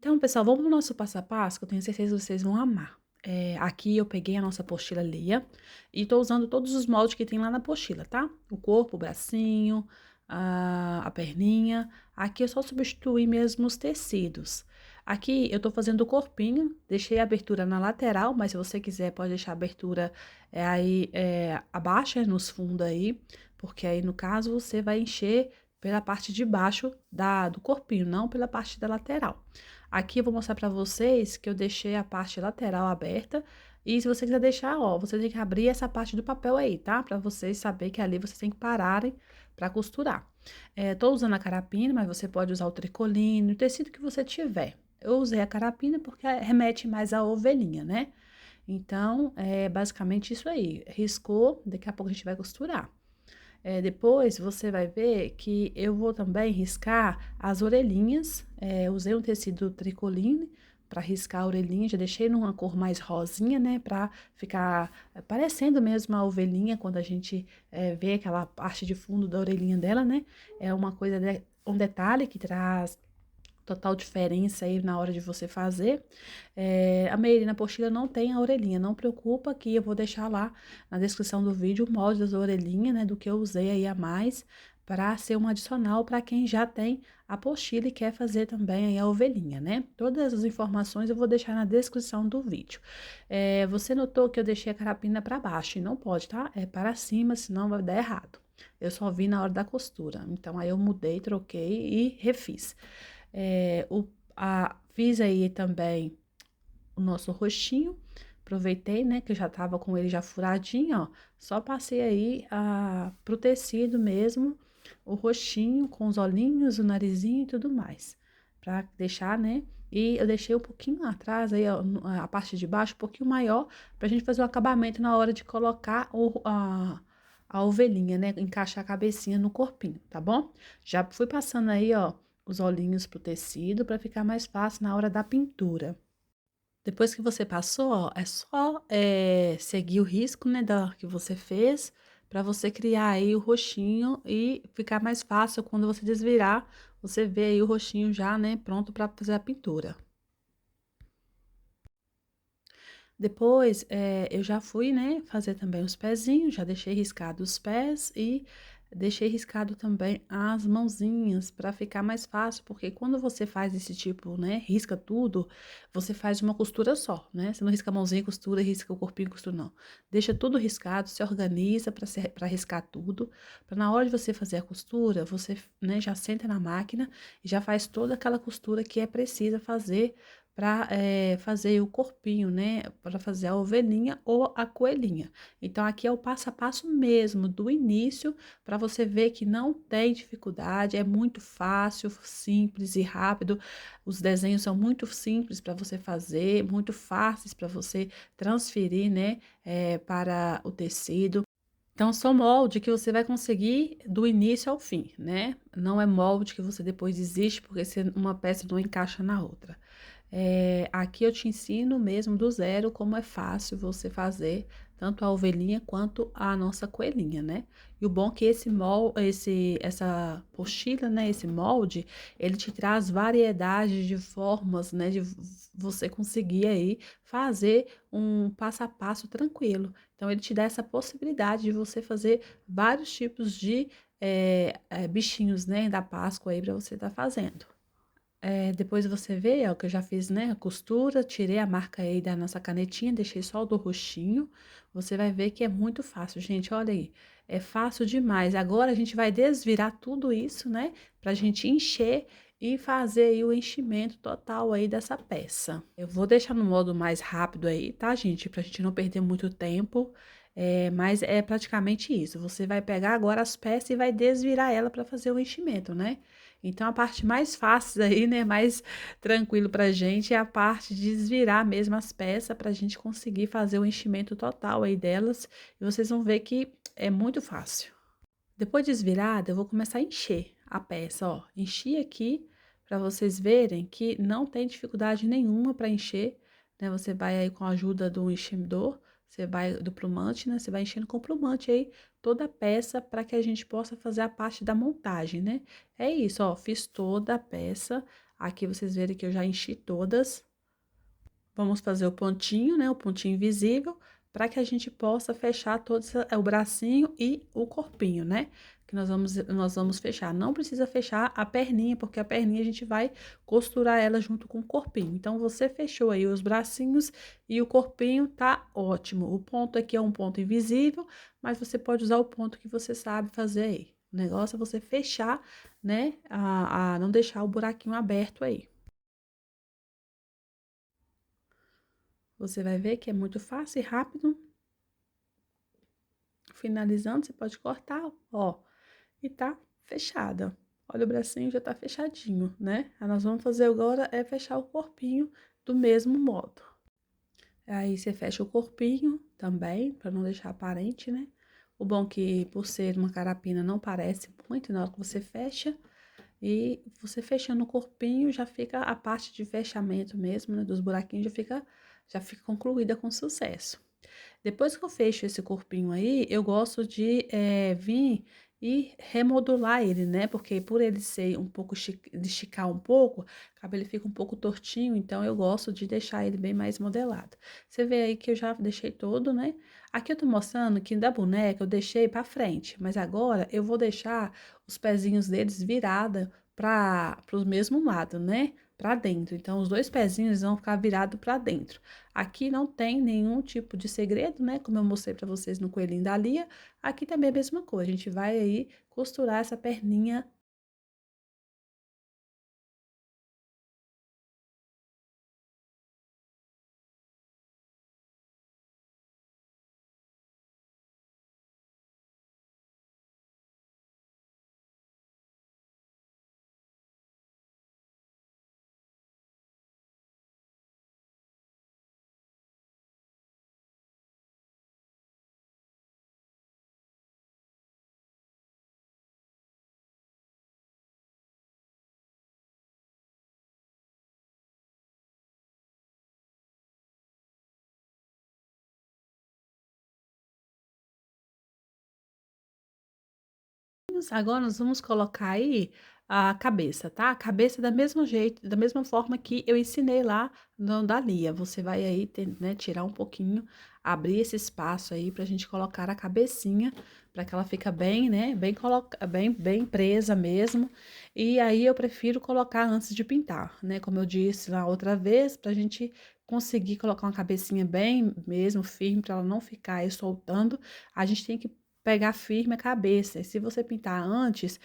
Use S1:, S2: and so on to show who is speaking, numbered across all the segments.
S1: Então, pessoal, vamos pro nosso passo a passo, que eu tenho certeza que vocês vão amar. Aqui eu peguei a nossa apostila Lia e tô usando todos os moldes que tem lá na apostila, tá? O corpo, o bracinho, a perninha. Aqui eu só substituí mesmo os tecidos. Aqui eu tô fazendo o corpinho, deixei a abertura na lateral, mas se você quiser pode deixar a abertura abaixo, nos fundos aí, porque aí no caso você vai encher pela parte de baixo do corpinho, não pela parte da lateral. Aqui eu vou mostrar pra vocês que eu deixei a parte lateral aberta. E se você quiser deixar, ó, você tem que abrir essa parte do papel aí, tá? Pra vocês saberem que ali vocês têm que pararem pra costurar. Tô usando a carapina, mas você pode usar o tricoline, o tecido que você tiver. Eu usei a carapina porque remete mais à ovelhinha, né? Então, é basicamente isso aí. Riscou, daqui a pouco a gente vai costurar. Depois você vai ver que eu vou também riscar as orelhinhas. Usei um tecido tricoline para riscar a orelhinha, já deixei numa cor mais rosinha, né? Para ficar parecendo mesmo a ovelhinha quando a gente vê aquela parte de fundo da orelhinha dela, né? É uma coisa, um detalhe que traz total diferença aí na hora de você fazer. A maioria na apostila não tem a orelhinha, não preocupa que eu vou deixar lá na descrição do vídeo o molde das orelhinhas, né, do que eu usei aí a mais, para ser um adicional para quem já tem a apostila e quer fazer também aí a ovelhinha, né? Todas as informações eu vou deixar na descrição do vídeo. Você notou que eu deixei a carapina para baixo e não pode, tá? É para cima, senão vai dar errado. Eu só vi na hora da costura, então aí eu mudei, troquei e refiz. Fiz aí também o nosso roxinho, aproveitei, né, que eu já tava com ele já furadinho, ó, só passei aí pro tecido mesmo, o roxinho com os olhinhos, o narizinho e tudo mais, pra deixar, né, e eu deixei um pouquinho atrás aí, ó, a parte de baixo, um pouquinho maior, pra gente fazer o acabamento na hora de colocar a ovelhinha, né, encaixar a cabecinha no corpinho, tá bom? Já fui passando aí, ó, os olhinhos pro tecido para ficar mais fácil na hora da pintura. Depois que você passou, ó, é só seguir o risco, né, que você fez, para você criar aí o roxinho e ficar mais fácil quando você desvirar, você vê aí o roxinho já, né, pronto para fazer a pintura. Depois, eu já fui, né, fazer também os pezinhos, já deixei riscado os pés e deixei riscado também as mãozinhas para ficar mais fácil, porque quando você faz esse tipo, né, risca tudo, você faz uma costura só, né? Você não risca a mãozinha, costura, risca o corpinho, costura, não. Deixa tudo riscado, se organiza para riscar tudo, para na hora de você fazer a costura, você, né, já senta na máquina e já faz toda aquela costura que é precisa fazer para fazer o corpinho, né? Para fazer a ovelhinha ou a coelhinha. Então, aqui é o passo a passo mesmo, do início, para você ver que não tem dificuldade, é muito fácil, simples e rápido. Os desenhos são muito simples para você fazer, muito fáceis para você transferir, né? Para o tecido. Então, são molde que você vai conseguir do início ao fim, né? Não é molde que você depois desiste porque uma peça não encaixa na outra. Aqui eu te ensino mesmo do zero como é fácil você fazer tanto a ovelhinha quanto a nossa coelhinha, né? E o bom é que essa pochila, né? Esse molde, ele te traz variedade de formas, né? De você conseguir aí fazer um passo a passo tranquilo. Então, ele te dá essa possibilidade de você fazer vários tipos de bichinhos, né? Da Páscoa aí para você estar fazendo. Depois você vê, ó, que eu já fiz, né, a costura, tirei a marca aí da nossa canetinha, deixei só o do roxinho. Você vai ver que é muito fácil, gente, olha aí. É fácil demais. Agora a gente vai desvirar tudo isso, né, pra gente encher e fazer aí o enchimento total aí dessa peça. Eu vou deixar no modo mais rápido aí, tá, gente? Pra gente não perder muito tempo. Mas é praticamente isso. Você vai pegar agora as peças e vai desvirar ela para fazer o enchimento, né? Então, a parte mais fácil aí, né, mais tranquilo pra gente é a parte de desvirar mesmo as peças pra gente conseguir fazer o enchimento total aí delas. E vocês vão ver que é muito fácil. Depois de desvirada, eu vou começar a encher a peça, ó. Enchi aqui pra vocês verem que não tem dificuldade nenhuma pra encher, né? Você vai aí com a ajuda do enchedor, você vai do plumante, né? Você vai enchendo com o plumante aí toda a peça para que a gente possa fazer a parte da montagem, né? É isso, ó, fiz toda a peça. Aqui vocês verem que eu já enchi todas. Vamos fazer o pontinho, né? O pontinho invisível, para que a gente possa fechar todos o bracinho e o corpinho, né? Que nós vamos fechar. Não precisa fechar a perninha, porque a perninha a gente vai costurar ela junto com o corpinho. Então, você fechou aí os bracinhos e o corpinho, tá ótimo. O ponto aqui é um ponto invisível, mas você pode usar o ponto que você sabe fazer aí. O negócio é você fechar, né? Não deixar o buraquinho aberto aí. Você vai ver que é muito fácil e rápido. Finalizando, você pode cortar, ó, e tá fechada. Olha, o bracinho já tá fechadinho, né? Aí nós vamos fazer agora é fechar o corpinho do mesmo modo. Aí você fecha o corpinho também, para não deixar aparente, né? O bom é que por ser uma carapina não parece muito na hora que você fecha. E você fechando o corpinho, já fica a parte de fechamento mesmo, né? Dos buraquinhos já fica concluída com sucesso. Depois que eu fecho esse corpinho aí, eu gosto de vir e remodular ele, né? Porque por ele ser um pouco, de esticar um pouco, acaba ele fica um pouco tortinho, então eu gosto de deixar ele bem mais modelado. Você vê aí que eu já deixei todo, né? Aqui eu tô mostrando que da boneca eu deixei pra frente, mas agora eu vou deixar os pezinhos deles virada para os mesmos lados, né? Para dentro. Então, os dois pezinhos vão ficar virados para dentro. Aqui não tem nenhum tipo de segredo, né? Como eu mostrei para vocês no coelhinho da Lia. Aqui também é a mesma coisa. A gente vai aí costurar essa perninha. Agora nós vamos colocar aí a cabeça, tá? A cabeça da mesma jeito, da mesma forma que eu ensinei lá no da Lia. Você vai aí, né, tirar um pouquinho, abrir esse espaço aí pra gente colocar a cabecinha, para que ela fica bem, né, bem presa mesmo. E aí eu prefiro colocar antes de pintar, né? Como eu disse lá outra vez, pra gente conseguir colocar uma cabecinha bem mesmo firme, para ela não ficar aí soltando, a gente tem que pegar firme a cabeça. E se você pintar antes,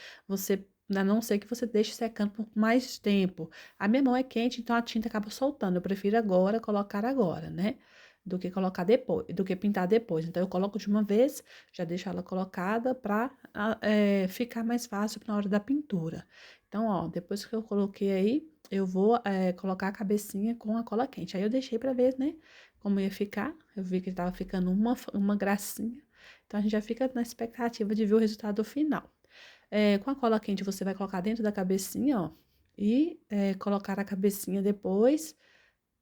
S1: a não ser que você deixe secando por mais tempo. A minha mão é quente, então a tinta acaba soltando. Eu prefiro agora colocar agora, né? Do que colocar depois, do que pintar depois. Então, eu coloco de uma vez, já deixo ela colocada para ficar mais fácil na hora da pintura. Então, ó, depois que eu coloquei aí, eu vou colocar a cabecinha com a cola quente. Aí eu deixei para ver, né, como ia ficar. Eu vi que tava ficando uma gracinha. Então, a gente já fica na expectativa de ver o resultado final. Com a cola quente, você vai colocar dentro da cabecinha, ó, e colocar a cabecinha depois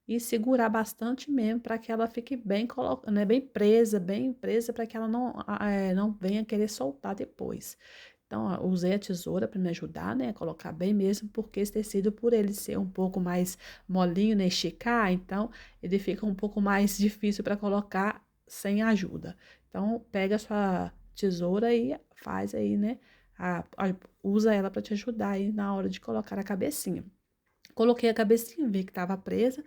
S1: e segurar bastante mesmo para que ela fique né, bem presa, para que ela não venha querer soltar depois. Então, ó, usei a tesoura para me ajudar, né, a colocar bem mesmo, porque esse tecido, por ele ser um pouco mais molinho, né, esticar, então ele fica um pouco mais difícil para colocar sem ajuda. Então, pega a sua tesoura e faz aí, né, usa ela para te ajudar aí na hora de colocar a cabecinha. Coloquei a cabecinha, vi que estava presa,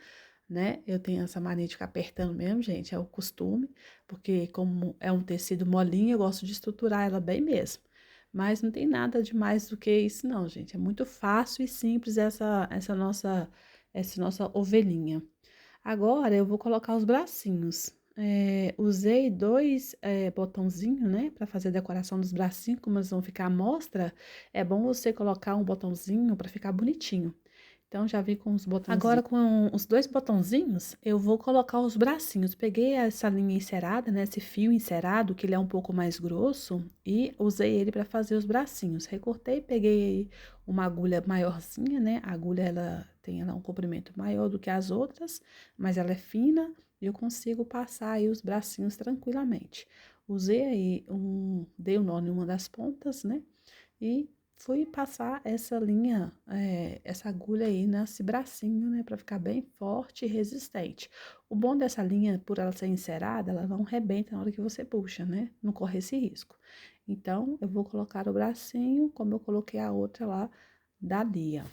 S1: né? Eu tenho essa mania de ficar apertando mesmo, gente, é o costume, porque como é um tecido molinho, eu gosto de estruturar ela bem mesmo. Mas não tem nada de mais do que isso, não, gente. É muito fácil e simples essa nossa ovelhinha. Agora eu vou colocar os bracinhos. Usei dois botãozinhos, né, para fazer a decoração dos bracinhos, como eles vão ficar à mostra. É bom você colocar um botãozinho para ficar bonitinho. Então, já vi com os botõezinhos. Agora, com os dois botãozinhos, eu vou colocar os bracinhos. Peguei essa linha encerada, né? Esse fio encerado, que ele é um pouco mais grosso, e usei ele para fazer os bracinhos. Recortei, peguei uma agulha maiorzinha, né? A agulha, ela tem um comprimento maior do que as outras, mas ela é fina e eu consigo passar aí os bracinhos tranquilamente. Usei aí dei um nó em uma das pontas, né? E fui passar essa linha, essa agulha aí nesse bracinho, né, para ficar bem forte e resistente. O bom dessa linha, por ela ser encerada, ela não rebenta na hora que você puxa, né, não corre esse risco. Então, eu vou colocar o bracinho, como eu coloquei a outra lá da Lia.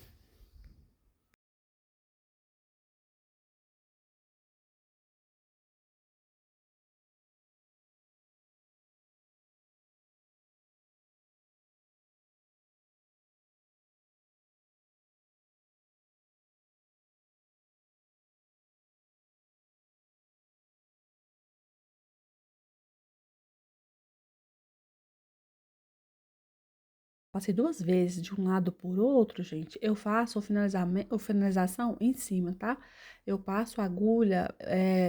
S1: Passei 2 vezes de um lado por outro, gente, eu faço o finalização em cima, tá? Eu passo a agulha,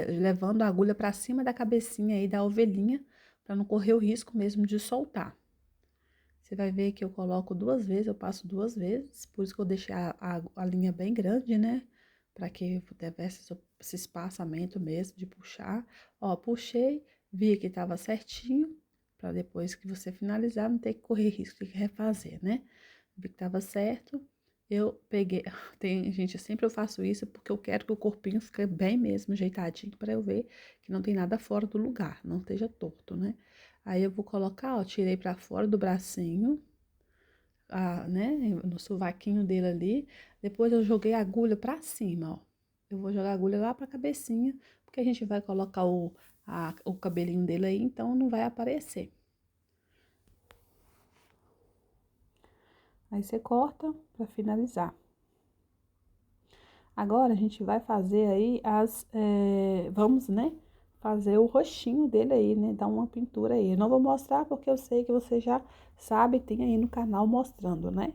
S1: levando a agulha para cima da cabecinha aí da ovelhinha, para não correr o risco mesmo de soltar. Você vai ver que eu coloco 2 vezes, eu passo 2 vezes, por isso que eu deixei a linha bem grande, né? Para que tivesse esse espaçamento mesmo de puxar. Ó, puxei, vi que tava certinho, para depois que você finalizar, não ter que correr risco de refazer, né? Vi que tava certo, eu peguei. Tem, gente, sempre eu faço isso porque eu quero que o corpinho fique bem mesmo, ajeitadinho, para eu ver que não tem nada fora do lugar, não esteja torto, né? Aí eu vou colocar, ó, tirei pra fora do bracinho, né, no sovaquinho dele ali. Depois eu joguei a agulha pra cima, ó. Eu vou jogar a agulha lá pra cabecinha, porque a gente vai colocar o cabelinho dele aí, então não vai aparecer. Aí você corta pra finalizar. Agora a gente vai fazer aí vamos, né, fazer o rostinho dele aí, né, dar uma pintura aí. Eu não vou mostrar porque eu sei que você já sabe, tem aí no canal mostrando, né?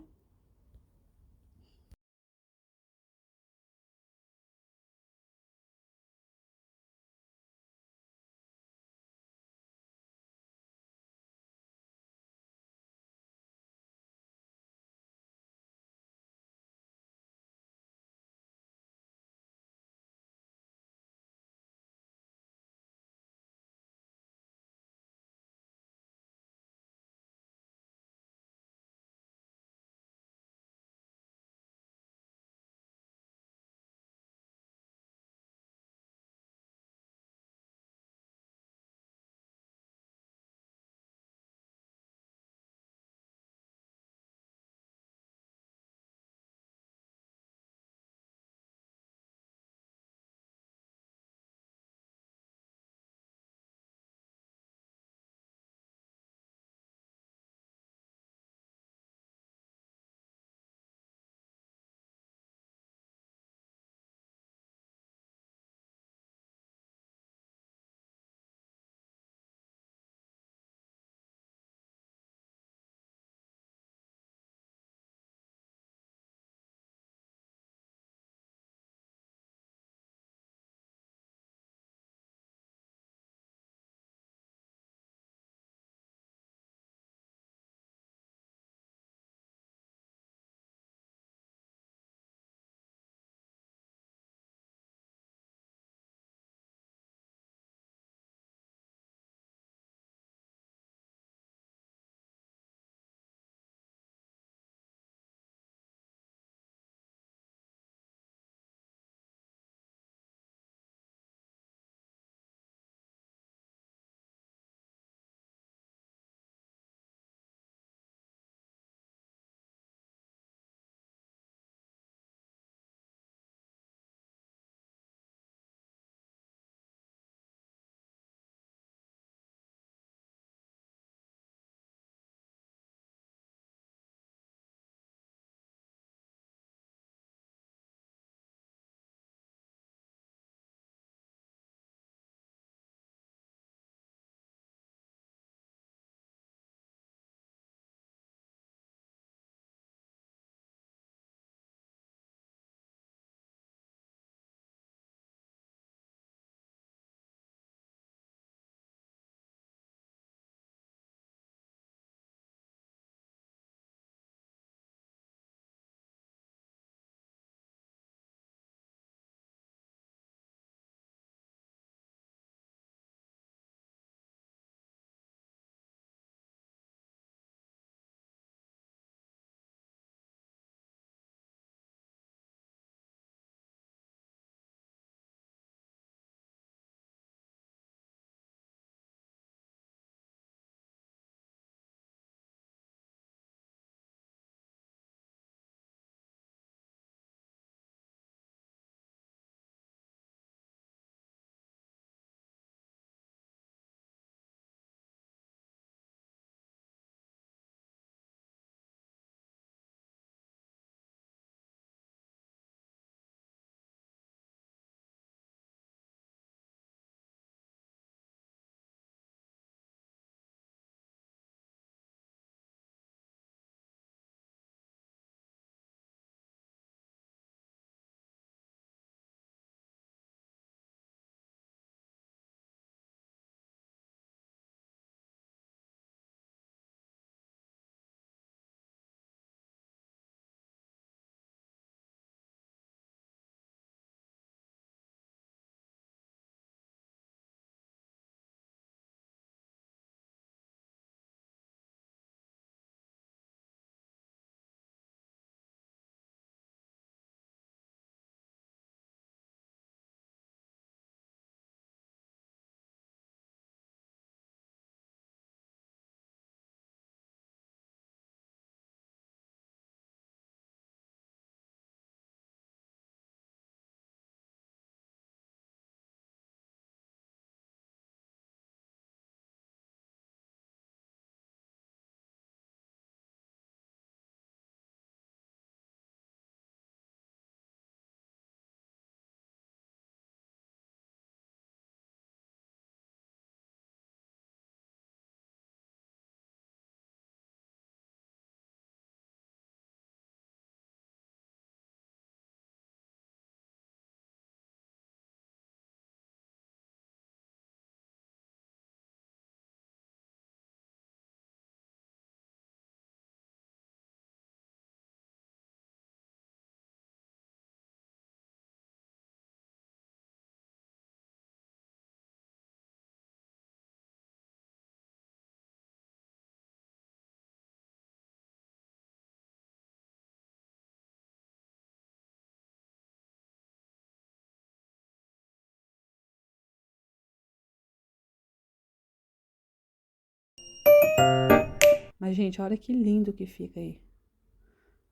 S1: Mas, gente, olha que lindo que fica aí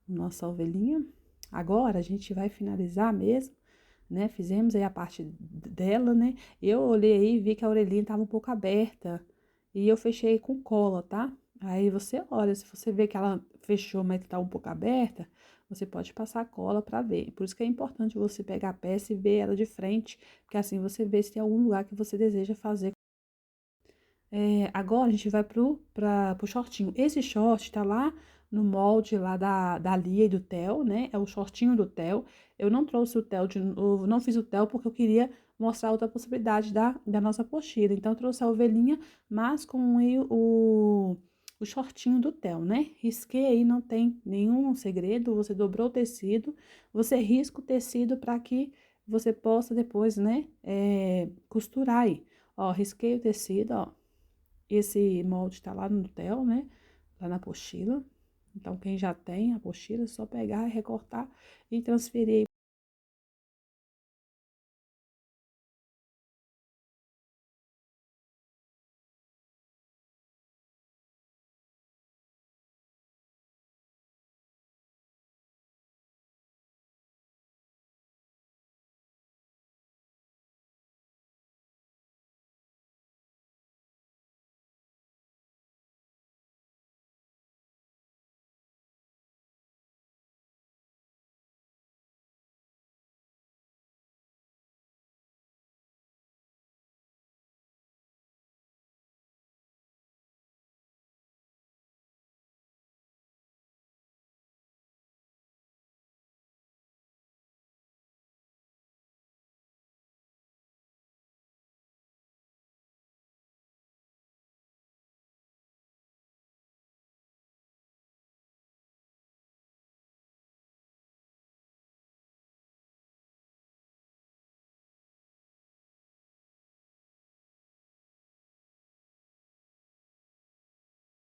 S1: nossa ovelhinha. Agora a gente vai finalizar mesmo, né? Fizemos aí a parte dela, né? Eu olhei aí e vi que a orelhinha tava um pouco aberta e eu fechei com cola, tá? Aí você olha, se você vê que ela fechou, mas tá um pouco aberta, você pode passar cola para ver. Por isso que é importante você pegar a peça e ver ela de frente, porque assim você vê se tem algum lugar que você deseja fazer. Agora a gente vai pro shortinho. Esse short tá lá no molde lá da Lia e do Theo, né? É o shortinho do Theo. Eu não trouxe o Theo de novo, não fiz o Theo porque eu queria mostrar outra possibilidade da nossa apostila. Então, eu trouxe a ovelhinha, mas com o shortinho do Theo, né? Risquei aí, não tem nenhum segredo. Você dobrou o tecido, você risca o tecido para que você possa depois, né? Costurar aí. Ó, risquei o tecido, ó. Esse molde tá lá no Theo, né? Lá na apostila. Então, quem já tem a apostila, é só pegar, recortar e transferir.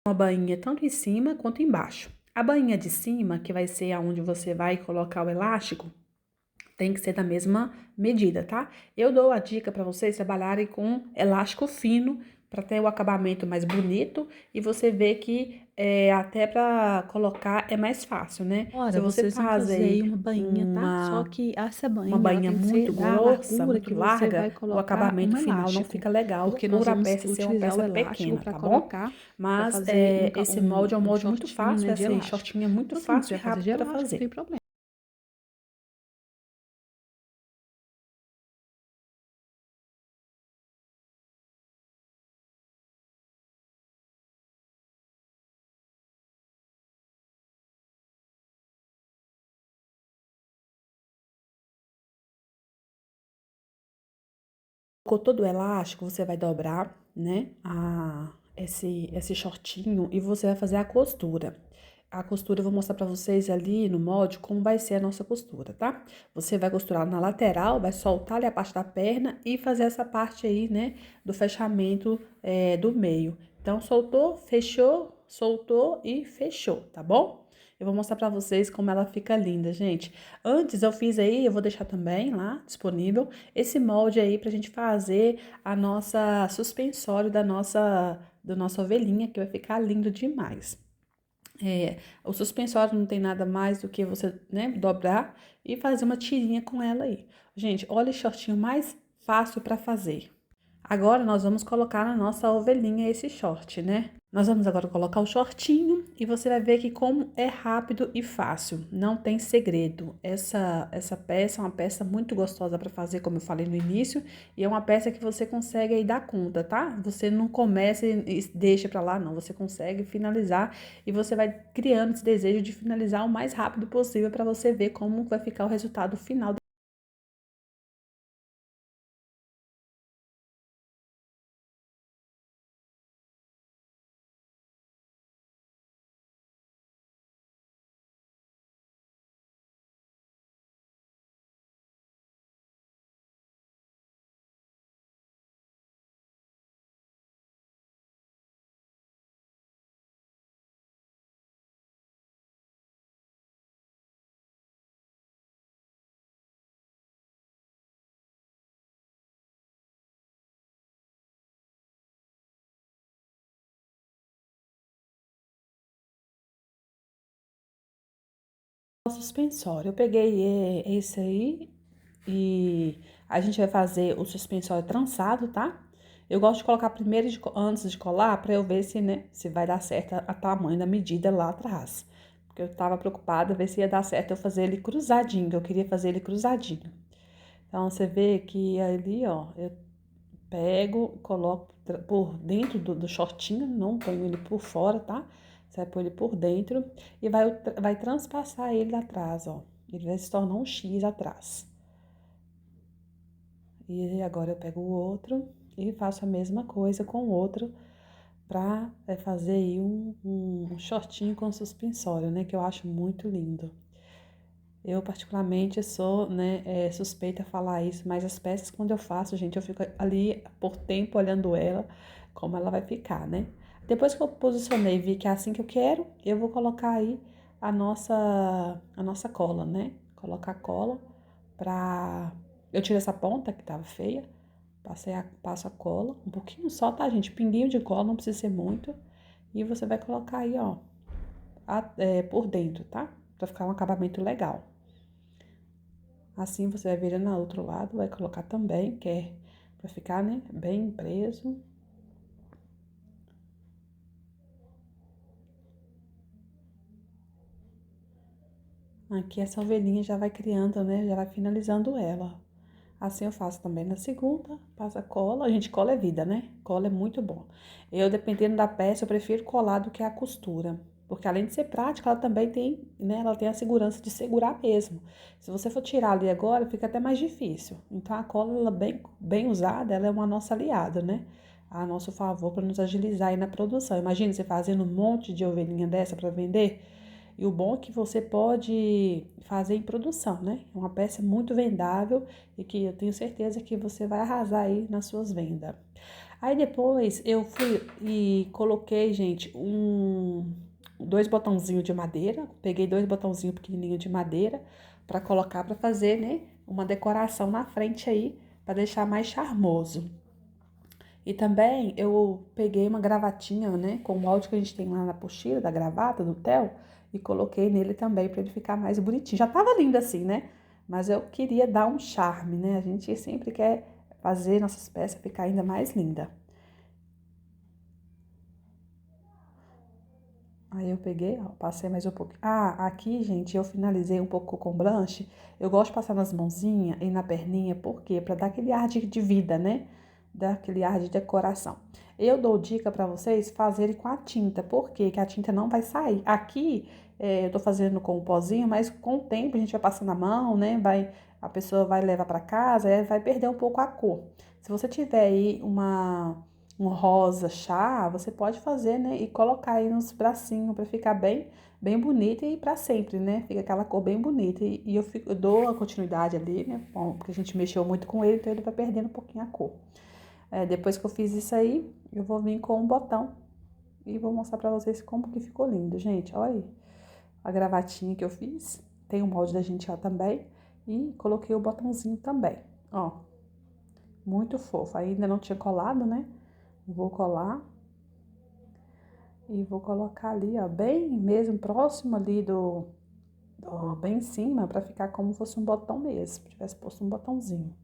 S1: Uma bainha tanto em cima quanto embaixo. A bainha de cima, que vai ser aonde você vai colocar o elástico, tem que ser da mesma medida, tá? Eu dou a dica para vocês trabalharem com elástico fino para ter o acabamento mais bonito e você vê que até para colocar é mais fácil, né? Se
S2: Agora
S1: você
S2: vocês vão
S1: faz
S2: fazer aí
S1: aí
S2: uma bainha, tá? Só que essa
S1: uma
S2: bainha, ela
S1: bainha
S2: tem que ser
S1: muito
S2: da
S1: grossa,
S2: largura
S1: muito
S2: que você
S1: larga,
S2: vai
S1: o
S2: colocar um
S1: acabamento final não
S2: elástico,
S1: fica legal
S2: porque nós
S1: por a
S2: vamos
S1: peça ser uma
S2: utilizar o
S1: peça
S2: elástico
S1: pequena,
S2: para
S1: tá bom?
S2: colocar, para
S1: Mas
S2: fazer
S1: esse molde é um
S2: um
S1: molde muito
S2: shortinho,
S1: fácil,
S2: né, de
S1: esse
S2: elástico.
S1: shortinho é muito
S2: Então, assim,
S1: fácil
S2: você
S1: e
S2: vai fazer de
S1: rápido para
S2: elástico, não tem
S1: fazer.
S2: problema.
S1: Com todo o elástico, você vai dobrar, né, esse shortinho e você vai fazer a costura. A costura eu vou mostrar pra vocês ali no molde como vai ser a nossa costura, tá? Você vai costurar na lateral, vai soltar ali a parte da perna e fazer essa parte aí, né, do fechamento do meio. Então, soltou, fechou, soltou e fechou, tá bom? Eu vou mostrar pra vocês como ela fica linda, gente. Antes eu fiz aí, eu vou deixar também lá disponível esse molde aí pra gente fazer a nossa suspensório da nossa ovelhinha, que vai ficar lindo demais. O suspensório não tem nada mais do que você, né, dobrar e fazer uma tirinha com ela aí. Gente, olha o shortinho mais fácil para fazer. Agora nós vamos colocar na nossa ovelhinha esse short, né? Nós vamos agora colocar o shortinho e você vai ver que como é rápido e fácil, não tem segredo. Essa peça é uma peça muito gostosa para fazer, como eu falei no início, e é uma peça que você consegue aí dar conta, tá? Você não começa e deixa para lá, não. Você consegue finalizar e você vai criando esse desejo de finalizar o mais rápido possível para você ver como vai ficar o resultado final. O suspensório, eu peguei esse aí e a gente vai fazer o suspensório trançado, tá? Eu gosto de colocar primeiro, antes de colar, pra eu ver se, né, se vai dar certo a tamanho da medida lá atrás. Porque eu tava preocupada ver se ia dar certo eu fazer ele cruzadinho, eu queria fazer ele cruzadinho. Então, você vê que ali, ó, eu pego, coloco por dentro do shortinho, não ponho ele por fora, tá? Você vai pôr ele por dentro e vai transpassar ele atrás, ó. Ele vai se tornar um X atrás. E agora eu pego o outro e faço a mesma coisa com o outro pra fazer aí um shortinho com suspensório, né? Que eu acho muito lindo. Eu, particularmente, sou, né, suspeita a falar isso, mas as peças, quando eu faço, gente, eu fico ali por tempo olhando ela, como ela vai ficar, né? Depois que eu posicionei e vi que é assim que eu quero, eu vou colocar aí a nossa cola, né? Colocar a cola pra... Eu tiro essa ponta que tava feia, passo a cola, um pouquinho só, tá, gente? Pinguinho de cola, não precisa ser muito. E você vai colocar aí, ó, por dentro, tá? Pra ficar um acabamento legal. Assim você vai virando no outro lado, vai colocar também, que é pra ficar, né, bem preso. Aqui essa ovelhinha já vai criando, né, já vai finalizando ela. Assim eu faço também na segunda, passa cola. A gente, cola é vida, né? Cola é muito bom. Eu, dependendo da peça, eu prefiro colar do que a costura. Porque além de ser prática, ela também tem, né? Ela tem a segurança de segurar mesmo. Se você for tirar ali agora, fica até mais difícil. Então a cola, ela bem usada, ela é uma nossa aliada, né? A nosso favor para nos agilizar aí na produção. Imagina você fazendo um monte de ovelhinha dessa para vender. E o bom é que você pode fazer em produção, né? É uma peça muito vendável e que eu tenho certeza que você vai arrasar aí nas suas vendas. Aí depois eu fui e coloquei, gente, dois botãozinhos de madeira. Peguei dois botãozinhos pequenininhos de madeira para colocar para fazer, né, uma decoração na frente aí para deixar mais charmoso. E também eu peguei uma gravatinha, né, com o molde que a gente tem lá na apostila da gravata do Theo e coloquei nele também para ele ficar mais bonitinho. Já tava lindo assim, né? Mas eu queria dar um charme, né? A gente sempre quer fazer nossas peças ficar ainda mais linda. Aí eu peguei, ó, passei mais um pouquinho. Ah, aqui, gente, eu finalizei um pouco com blanche. Eu gosto de passar nas mãozinhas e na perninha, por quê? Pra dar aquele ar de vida, né? Dar aquele ar de decoração. Eu dou dica pra vocês fazerem com a tinta, por quê? Que a tinta não vai sair. Aqui, eu tô fazendo com o pozinho, mas com o tempo a gente vai passando a mão, né? A pessoa vai levar pra casa, vai perder um pouco a cor. Se você tiver aí um rosa chá, você pode fazer, né? E colocar aí nos bracinhos para ficar bem bonita e para sempre, né? Fica aquela cor bem bonita. E eu dou a continuidade ali, né? Bom, porque a gente mexeu muito com ele, então ele vai perdendo um pouquinho a cor. Depois que eu fiz isso aí, eu vou vir com um botão e vou mostrar para vocês como que ficou lindo, gente. Olha aí a gravatinha que eu fiz. Tem o molde da gente ó também. E coloquei o botãozinho também, ó. Muito fofo. Ainda não tinha colado, né? Vou colar e vou colocar ali, ó, bem mesmo próximo ali bem em cima, para ficar como se fosse um botão mesmo, se tivesse posto um botãozinho.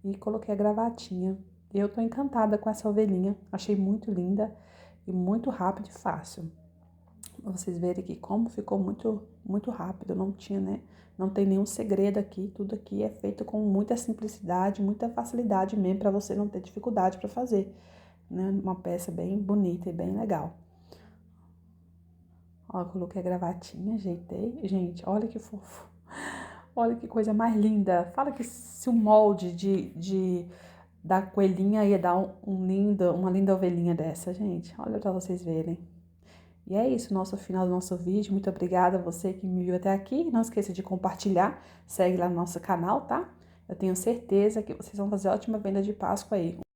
S1: E coloquei a gravatinha. Eu tô encantada com essa ovelhinha, achei muito linda e muito rápido e fácil. Pra vocês verem aqui como ficou muito rápido, não tinha, né? Não tem nenhum segredo aqui, tudo aqui é feito com muita simplicidade, muita facilidade mesmo, para você não ter dificuldade para fazer, né? Uma peça bem bonita e bem legal. Ó, coloquei a gravatinha, ajeitei. Gente, olha que fofo. Olha que coisa mais linda. Fala que se o molde da coelhinha ia dar uma linda ovelhinha dessa, gente. Olha pra vocês verem. E é isso, nosso final do nosso vídeo. Muito obrigada a você que me viu até aqui. Não esqueça de compartilhar. Segue lá no nosso canal, tá? Eu tenho certeza que vocês vão fazer ótima venda de Páscoa aí.